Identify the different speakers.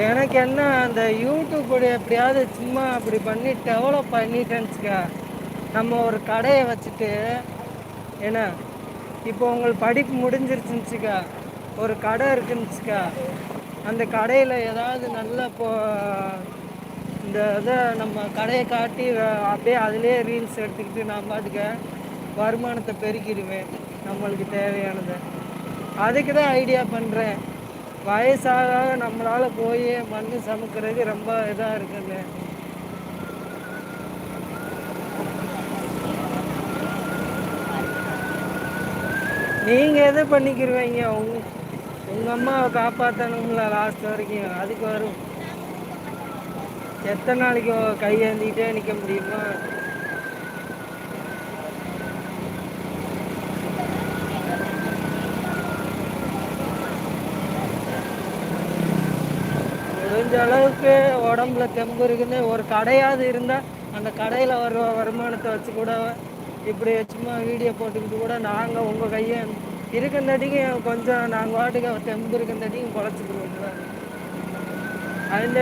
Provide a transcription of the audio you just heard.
Speaker 1: எனக்கு என்ன அந்த யூடியூப் எப்படியாவது சும்மா அப்படி பண்ணி டெவலப் பண்ணிட்டேன்னுச்சுக்க. நம்ம ஒரு கடையை வச்சுட்டு என்ன இப்போ உங்களுக்கு படிப்பு முடிஞ்சிருச்சுச்சுக்கா, ஒரு கடை இருக்குன்னுச்சுக்கா, அந்த கடையில் ஏதாவது நல்ல இப்போ இந்த இதை நம்ம கடையை காட்டி அப்படியே அதிலே ரீல்ஸ் எடுத்துக்கிட்டு நான் பாட்டுக்க வருமானத்தை பெருக்கிடுவேன் நம்மளுக்கு தேவையானதை. அதுக்கு தான் ஐடியா பண்ணுறேன். வயசாக நம்மளால் போய் மண் சமைக்கிறது ரொம்ப இதாக இருக்குங்க. நீங்கள் எது பண்ணிக்கிருவீங்க? உங்கள் அம்மாவை காப்பாற்றணும்ல லாஸ்ட் வரைக்கும். அதுக்கு வரும். எத்தனை நாளைக்கு கையேந்திக்கிட்டே நிற்க முடியுமா? முடிஞ்ச அளவுக்கு உடம்புல தெம்பு இருக்குன்னு ஒரு கடையாவது இருந்தால் அந்த கடையில் வர வருமானத்தை வச்சு கூட இப்படி சும்மா வீடியோ போட்டுக்கிட்டு கூட நாங்கள் உங்கள் கையை இருக்குந்தாட்டிக்கும் கொஞ்சம் நாங்கள் வாட்டுக்கு தெம்பு இருக்குந்தாட்டிக்கும் குறைச்சிக்கிடுவோம்ல. அந்த